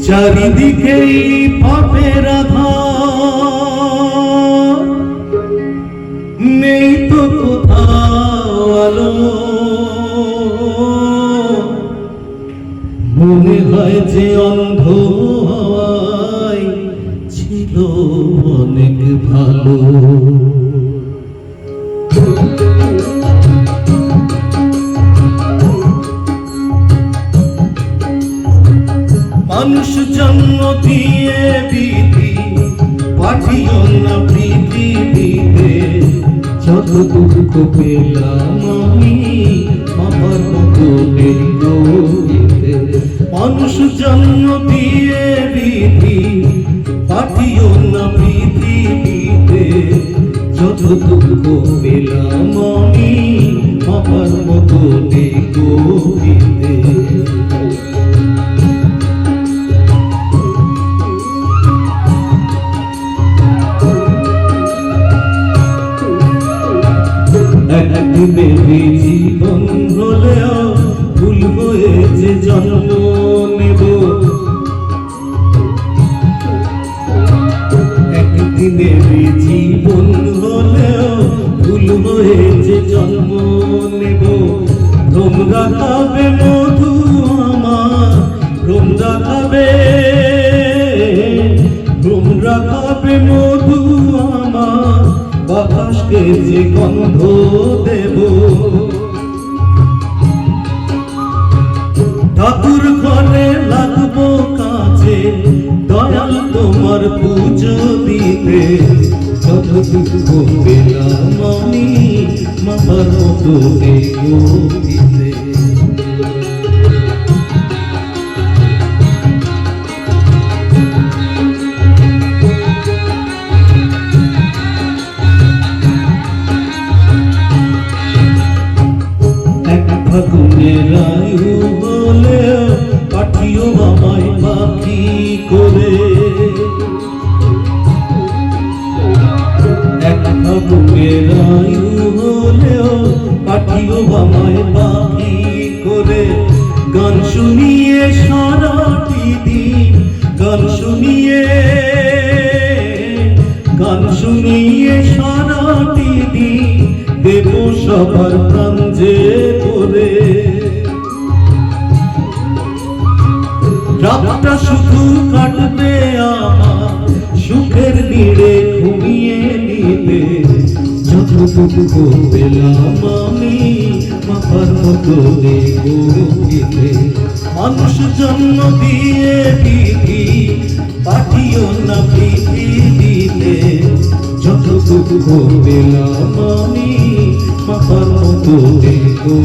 চারিদিকেই পাপের আধার, নেই তো কোথাও আলো। মনে হয় যে অন্ধ হওয়ায় ছিল অনেক ভালো। মানুষ জন্ম দিয়ে বিধি পাঠিও না পৃথিবীতে, যত দুঃখ পেলাম আমি আমার মতো দেখতে। মানুষ জন্ম দিয়ে বিধি পাঠিও না পৃথিবীতে, যত দুঃখ পেলাম আমি আমার মতো দেখতে। একদিনের জীবন হলেও ভুল হয়েছে জন্ম নেব। একদিনের জীবন হলেও ভুল হয়েছে জন্ম নেব। তোমরা খাবে মধু আমার, তোমরা খাবে, তোমরা খাবে মধু আমার, বাতাসকে যে গন্ধ দেব। ঠাকুর ঘরে লাগবো কাছে, দয়াল তোমার পুজো দিতে। যত দুঃখ পেলাম আমি মামার মতো দিতে। ফাগুনের আয়ু বলে পাঠিও আমায় পাখি করে। এক ফাগুনের আয়ু হলেও পাঠিও আমায় পাখি করে। গান শুনিয়ে সারাটি দিন, গান শুনিয়ে, গান শুনিয়ে সারাটি দিন দেব সবার প্রাণ যে করে। রাতটা শুধু কাটবে আমার সুখের নীড়ে ঘুমিয়ে নিতে। যত দুঃখ পেলাম আমি মাথার মতো দেখতে। মানুষ জন্ম দিয়ে বিধি পাঠিও না পৃথিবীতে, যত দুঃখ পেলাম আমি মাথার মতো দেখো।